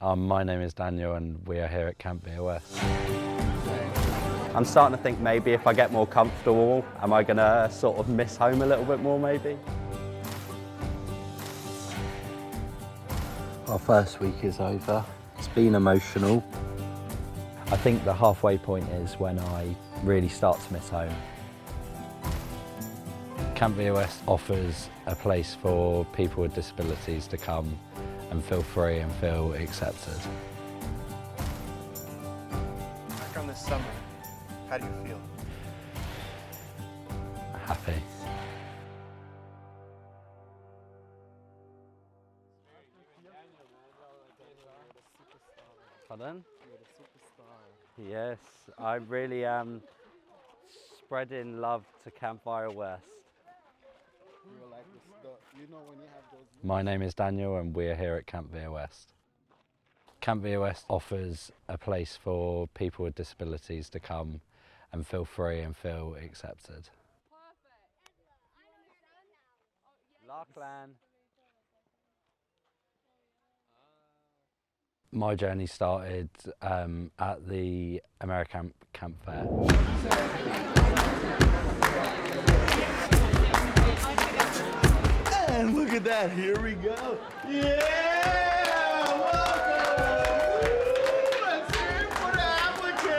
My name is Daniel and we are here at Camp BOS. I'm starting to think maybe if I get more comfortable, am I going to sort of miss home a little bit more maybe? Our first week is over. It's been emotional. I think the halfway point is when I really start to miss home. Camp BOS offers a place for people with disabilities to come and feel free and feel accepted. Back on this summer, how do you feel? Happy. Pardon? Yes, I really am spreading love to Camp BOS. My name is Daniel and we are here at Camp BOS. Camp BOS offers a place for people with disabilities to come and feel free and feel accepted. Lachlan. My journey started at the AmeriCamp camp fair. And look at that, here we go. Yeah! Welcome! Let's hear it for the applicant!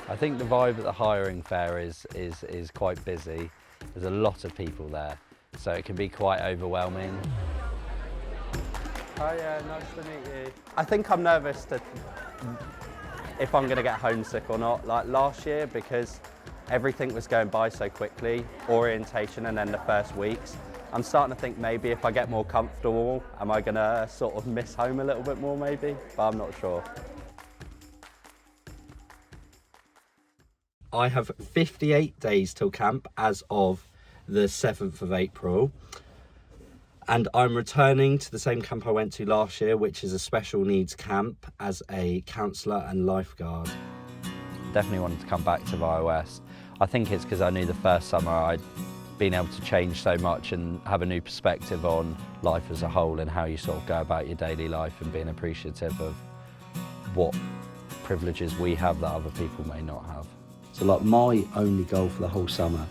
I think the vibe at the hiring fair is quite busy. There's a lot of people there, so it can be quite overwhelming. Hi, nice to meet you. I think I'm nervous if I'm going to get homesick or not. Like last year, because everything was going by so quickly, orientation and then the first weeks, I'm starting to think maybe if I get more comfortable, am I going to sort of miss home a little bit more maybe? But I'm not sure. I have 58 days till camp as of the 7th of April. And I'm returning to the same camp I went to last year, which is a special needs camp as a counsellor and lifeguard. Definitely wanted to come back to BOS. I think it's because I knew the first summer I'd been able to change so much and have a new perspective on life as a whole and how you sort of go about your daily life and being appreciative of what privileges we have that other people may not have. So like my only goal for the whole summer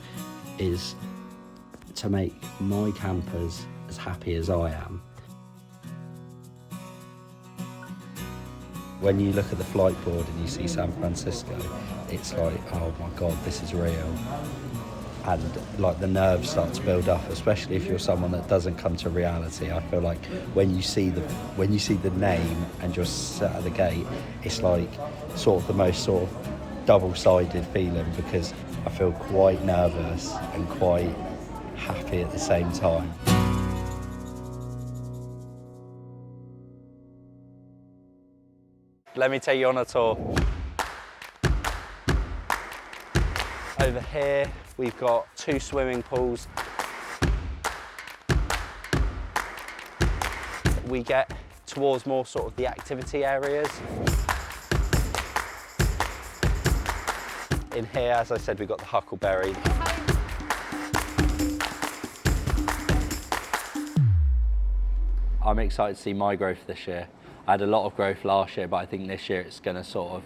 is to make my campers as happy as I am. When you look at the flight board and you see San Francisco, it's like, oh my God, this is real. And like the nerves start to build up, especially if you're someone that doesn't come to reality. I feel like when you see the name and you're sat at the gate, it's like sort of the most sort of double-sided feeling, because I feel quite nervous and quite happy at the same time. Let me take you on a tour. Over here, we've got 2 swimming pools. We get towards more sort of the activity areas. In here, as I said, we've got the Huckleberry. I'm excited to see my growth this year. I had a lot of growth last year, but I think this year it's going to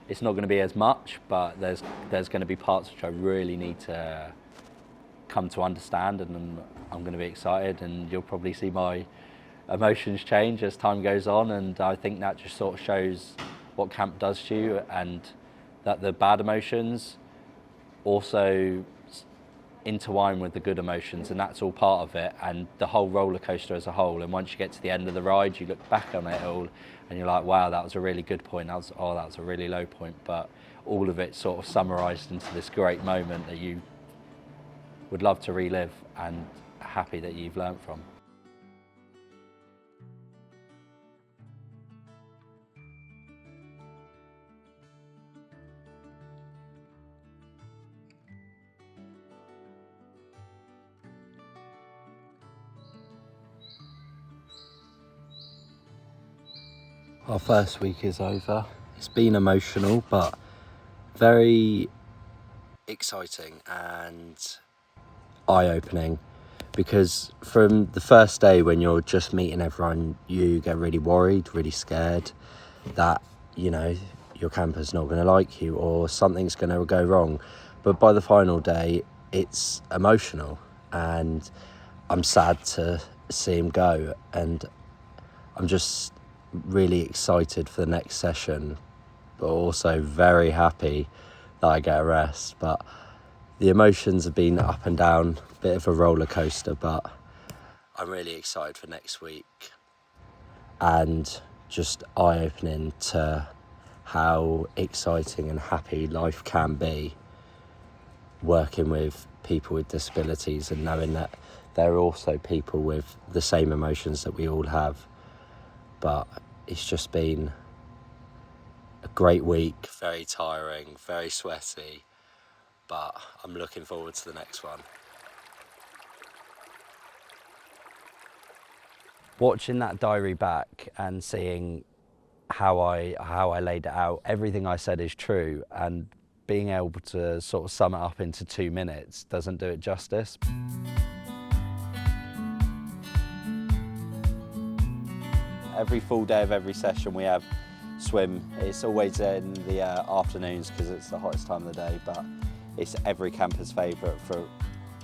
it's not going to be as much, but there's going to be parts which I really need to come to understand, and I'm going to be excited, and you'll probably see my emotions change as time goes on, and I think that just sort of shows what camp does to you, and that the bad emotions also intertwine with the good emotions, and that's all part of it, and the whole roller coaster as a whole. And once you get to the end of the ride, you look back on it all and you're like, wow, that was a really good point, that was a really low point, but all of it sort of summarised into this great moment that you would love to relive and happy that you've learnt from. Our first week is over. It's been emotional, but very exciting, and eye-opening, because from the first day when you're just meeting everyone, you get really worried, really scared that, you know, your camper's not going to like you or something's going to go wrong. But by the final day, it's emotional, and I'm sad to see him go, and I'm just really excited for the next session, but also very happy that I get a rest. But the emotions have been up and down, a bit of a roller coaster, but I'm really excited for next week, and just eye-opening to how exciting and happy life can be working with people with disabilities, and knowing that there are also people with the same emotions that we all have. But it's just been a great week, very tiring, very sweaty, but I'm looking forward to the next one. Watching that diary back and seeing how I laid it out, everything I said is true, and being able to sort of sum it up into 2 minutes doesn't do it justice. Every full day of every session we have swim. It's always in the afternoons because it's the hottest time of the day, but it's every camper's favourite for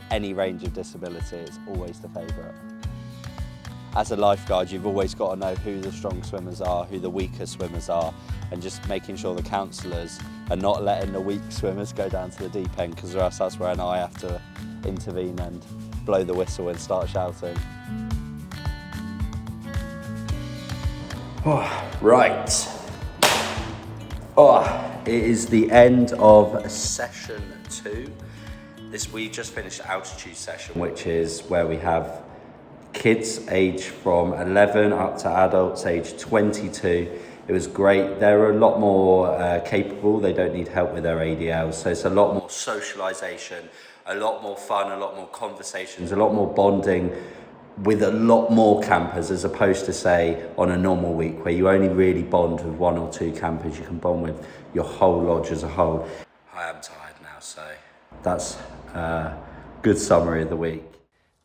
any range of disability. It's always the favourite. As a lifeguard, you've always got to know who the strong swimmers are, who the weaker swimmers are, and just making sure the counsellors are not letting the weak swimmers go down to the deep end, because or else that's where I have to intervene and blow the whistle and start shouting. Oh, right. It is the end of session 2. We just finished the altitude session, which is where we have kids aged from 11 up to adults aged 22. It was great. They're a lot more capable. They don't need help with their ADLs. So it's a lot more socialisation, a lot more fun, a lot more conversations, a lot more bonding with a lot more campers, as opposed to, say, on a normal week where you only really bond with 1 or 2 campers. You can bond with your whole lodge as a whole. I am tired now, so that's a good summary of the week.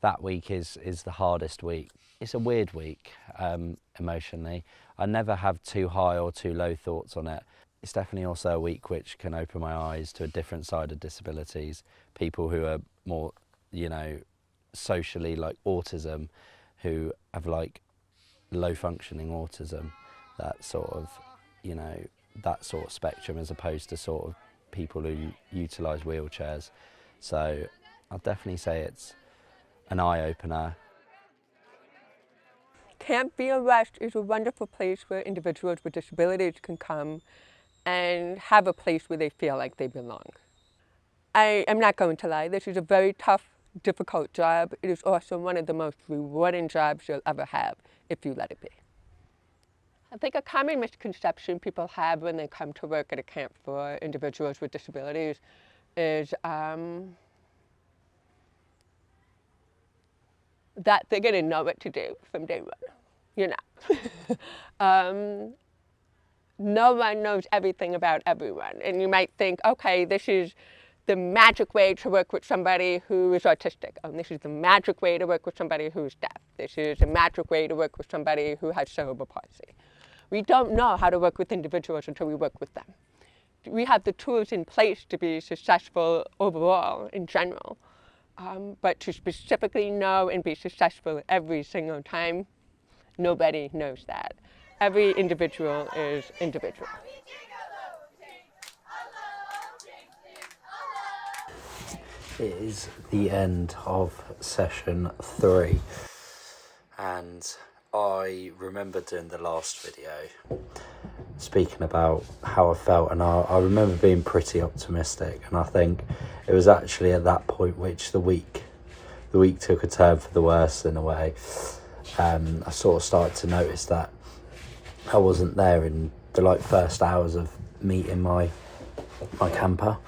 That week is the hardest week. It's a weird week emotionally. I never have too high or too low thoughts on it. It's definitely also a week which can open my eyes to a different side of disabilities. People who are more, you know, socially, like autism, who have like low functioning autism, that sort of, you know, that sort of spectrum, as opposed to sort of people who utilise wheelchairs. So I'll definitely say it's an eye-opener. Camp Be Rest is a wonderful place where individuals with disabilities can come and have a place where they feel like they belong. I am not going to lie, this is a very tough, difficult job. It is also one of the most rewarding jobs you'll ever have if you let it be. I think a common misconception people have when they come to work at a camp for individuals with disabilities is that they're going to know what to do from day one. You're not. No one knows everything about everyone. And you might think, okay, this is the magic way to work with somebody who is autistic. Oh, this is the magic way to work with somebody who's deaf. This is the magic way to work with somebody who has cerebral palsy. We don't know how to work with individuals until we work with them. We have the tools in place to be successful overall, in general. But to specifically know and be successful every single time, nobody knows that. Every individual is individual. It is the end of session 3, and I remember doing the last video speaking about how I felt, and I remember being pretty optimistic, and I think it was actually at that point which the week took a turn for the worse in a way. I sort of started to notice that I wasn't there in the first hours of meeting my camper,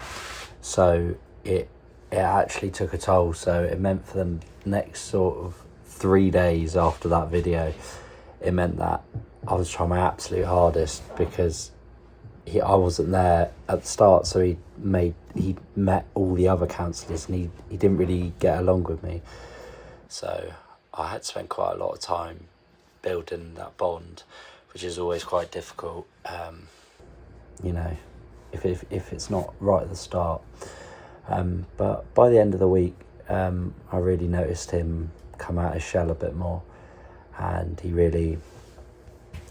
so it actually took a toll. So it meant for the next sort of 3 days after that video, it meant that I was trying my absolute hardest, because I wasn't there at the start, so he met all the other counsellors, and he didn't really get along with me. So I had to spend quite a lot of time building that bond, which is always quite difficult. You know, if it's not right at the start. But by the end of the week, I really noticed him come out his shell a bit more, and he really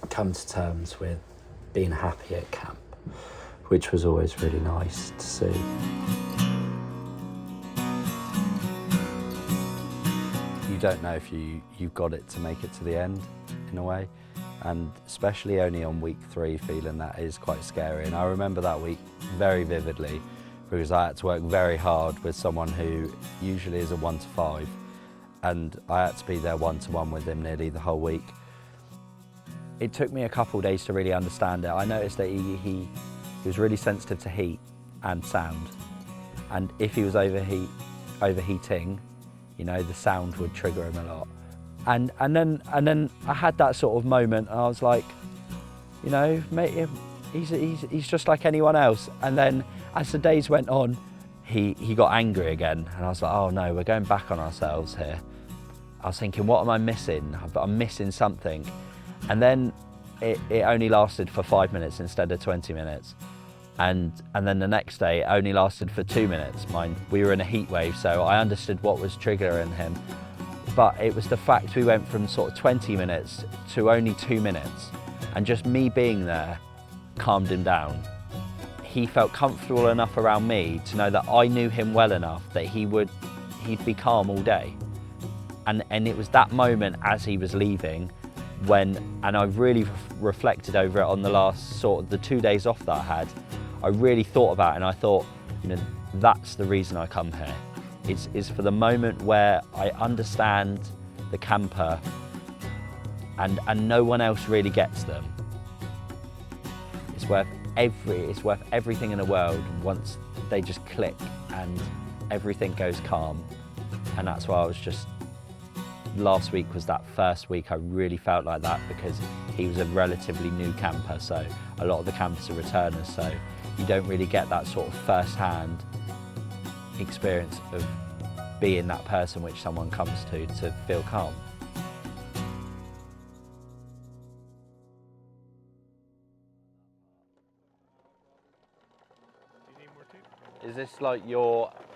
come to terms with being happy at camp, which was always really nice to see. You don't know if you've got it to make it to the end, in a way, and especially only on week 3, feeling that is quite scary. And I remember that week very vividly, because I had to work very hard with someone who usually is a 1 to 5, and I had to be there 1-to-1 with him nearly the whole week. It took me a couple of days to really understand it. I noticed that he was really sensitive to heat and sound, and if he was overheating, you know, the sound would trigger him a lot. And then I had that sort of moment, and I was like, you know, mate, he's just like anyone else. And then as the days went on, he got angry again, and I was like, oh no, we're going back on ourselves here. I was thinking, what am I missing? I'm missing something. And then it only lasted for 5 minutes instead of 20 minutes. And then the next day it only lasted for 2 minutes. Mind, we were in a heat wave, so I understood what was triggering him. But it was the fact we went from sort of 20 minutes to only 2 minutes, and just me being there calmed him down. He felt comfortable enough around me to know that I knew him well enough that he'd be calm all day. And it was that moment as he was leaving and I really reflected over it on the last sort of the 2 days off that I had. I really thought about it, and I thought, you know, that's the reason I come here. It's for the moment where I understand the camper and no one else really gets them. It's worth everything in the world once they just click and everything goes calm. And that's why I was just, last week was that first week I really felt like that, because he was a relatively new camper, so a lot of the campers are returners, so you don't really get that sort of first-hand experience of being that person which someone comes to feel calm. Is this like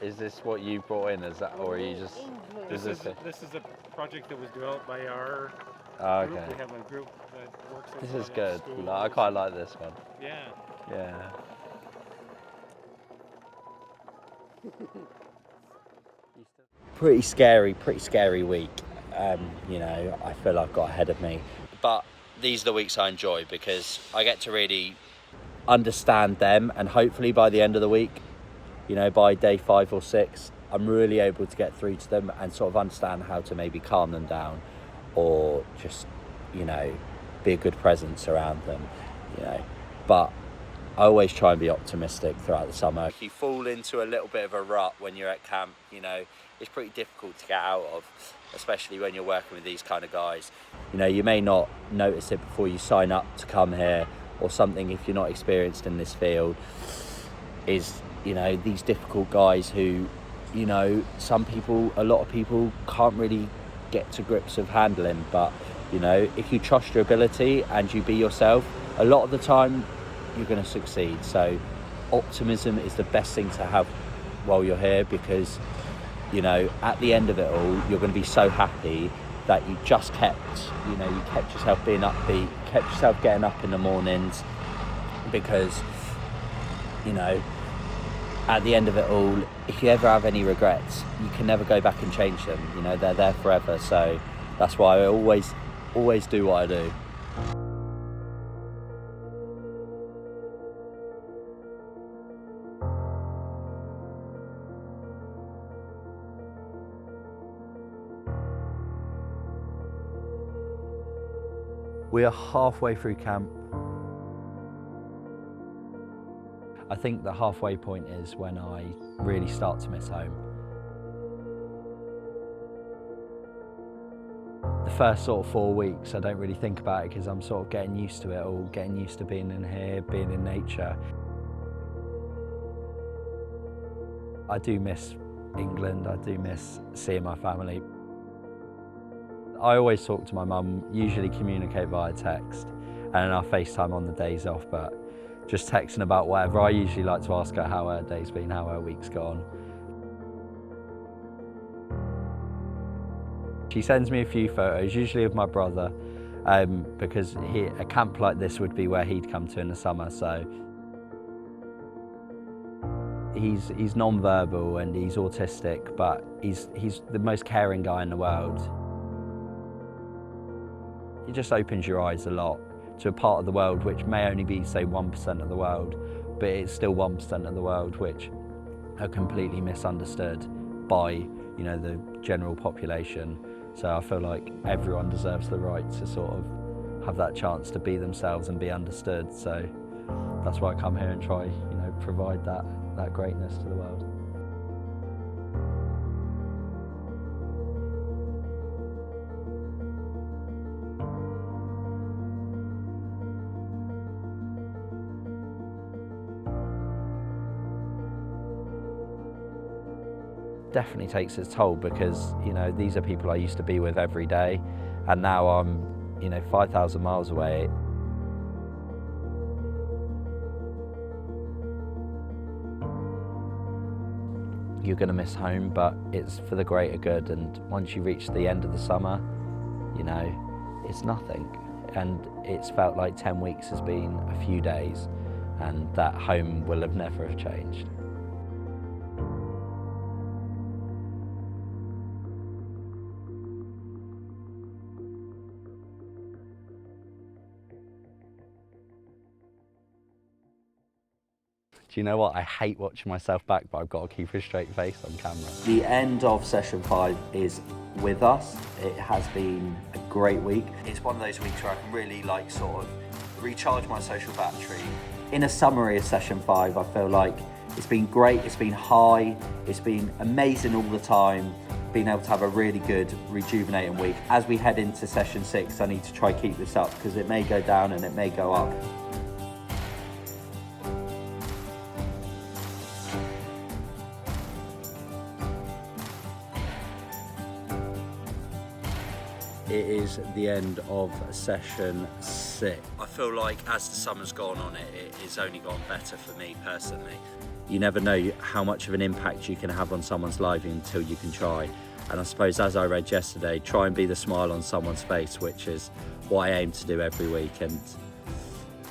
is this what you brought in, is that, or are you just... This is a project that was developed by our Oh, group. okay. We have a group that works This with is good. schools. I quite like this one. Yeah. Yeah. Pretty scary week. You know, I feel I've got ahead of me. But these are the weeks I enjoy, because I get to really understand them, and hopefully by the end of the week, you know, by day 5 or 6, I'm really able to get through to them and sort of understand how to maybe calm them down, or just, you know, be a good presence around them, you know. But I always try and be optimistic throughout the summer. If you fall into a little bit of a rut when you're at camp, you know, it's pretty difficult to get out of, especially when you're working with these kind of guys. You know, you may not notice it before you sign up to come here or something, if you're not experienced in this field, is, you know, these difficult guys who, you know, a lot of people can't really get to grips of handling. But, you know, if you trust your ability and you be yourself, a lot of the time you're going to succeed. So optimism is the best thing to have while you're here, because, you know, at the end of it all, you're going to be so happy that you just kept yourself being upbeat, kept yourself getting up in the mornings, because, you know, at the end of it all, if you ever have any regrets, you can never go back and change them. You know, they're there forever. So that's why I always do what I do. We are halfway through camp. I think the halfway point is when I really start to miss home. The first sort of 4 weeks, I don't really think about it because I'm sort of getting used to it all, getting used to being in here, being in nature. I do miss England, I do miss seeing my family. I always talk to my mum, usually communicate via text, and then I'll FaceTime on the days off, but just texting about whatever. I usually like to ask her how her day's been, how her week's gone. She sends me a few photos, usually of my brother, because a camp like this would be where he'd come to in the summer, so. He's non-verbal and he's autistic, but he's the most caring guy in the world. He just opens your eyes a lot to a part of the world which may only be, say, 1% of the world, but it's still 1% of the world which are completely misunderstood by, you know, the general population. So I feel like everyone deserves the right to sort of have that chance to be themselves and be understood. So that's why I come here and try, you know, provide that greatness to the world. Definitely takes its toll because, you know, these are people I used to be with every day, and now I'm, you know, 5,000 miles away. You're going to miss home, but it's for the greater good, and once you reach the end of the summer, you know, it's nothing. And it's felt like 10 weeks has been a few days, and that home will have never have changed. Do you know what? I hate watching myself back, but I've got to keep a straight face on camera. The end of session 5 is with us. It has been a great week. It's one of those weeks where I can really sort of recharge my social battery. In a summary of session 5, I feel like it's been great, it's been high, it's been amazing all the time, being able to have a really good rejuvenating week. As we head into session 6, I need to try keep this up because it may go down and it may go up. It is the end of session 6. I feel like as the summer's gone on, it has only gone better for me personally. You never know how much of an impact you can have on someone's life until you can try. And I suppose, as I read yesterday, try and be the smile on someone's face, which is what I aim to do every week. And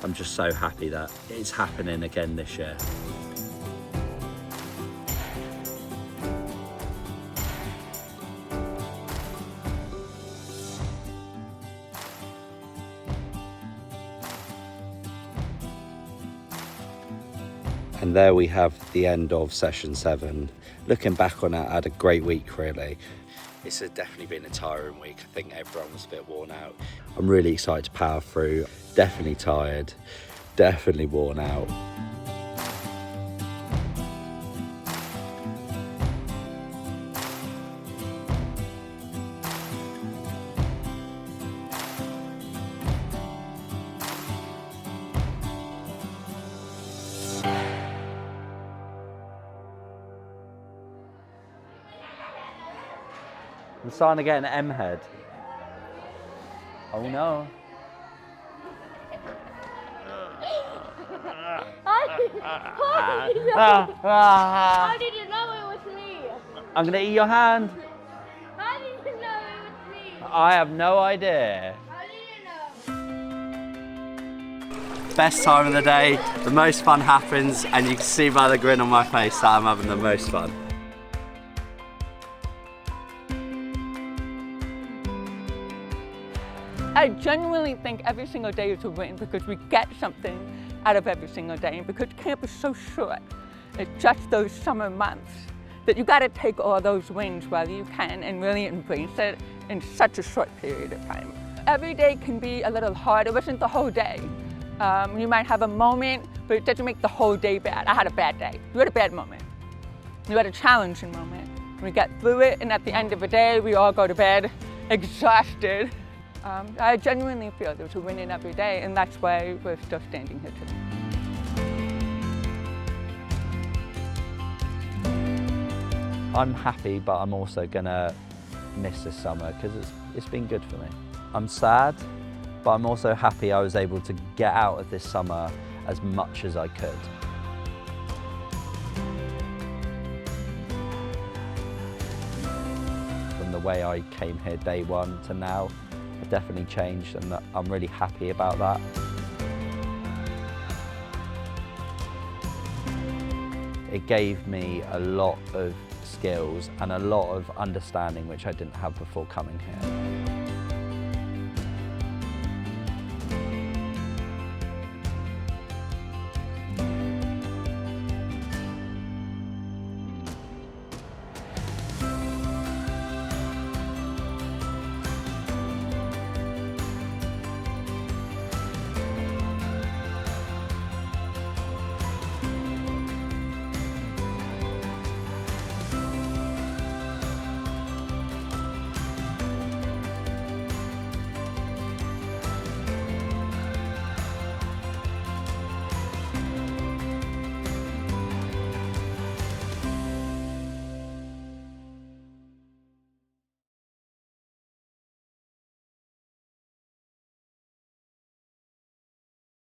I'm just so happy that it's happening again this year. And there we have the end of session 7. Looking back on it, I had a great week really. It's definitely been a tiring week. I think everyone was a bit worn out. I'm really excited to power through. Definitely tired, definitely worn out. I'm starting to get an M head. Oh no. How did you know it was me? I'm gonna eat your hand. How did you know it was me? I have no idea. How did you know? Best time of the day, the most fun happens, and you can see by the grin on my face that I'm having the most fun. I genuinely think every single day is a win because we get something out of every single day. And because camp is so short, it's just those summer months, that you gotta take all those wins while you can and really embrace it in such a short period of time. Every day can be a little hard. It wasn't the whole day. You might have a moment, but it doesn't make the whole day bad. I had a bad day. You had a bad moment. You had a challenging moment. We got through it, and at the end of the day, we all go to bed exhausted. I genuinely feel there's a win in every day, and that's why we're still standing here today. I'm happy, but I'm also gonna miss this summer because it's been good for me. I'm sad, but I'm also happy I was able to get out of this summer as much as I could. From the way I came here day one to now, I've definitely changed, and I'm really happy about that. It gave me a lot of skills and a lot of understanding which I didn't have before coming here.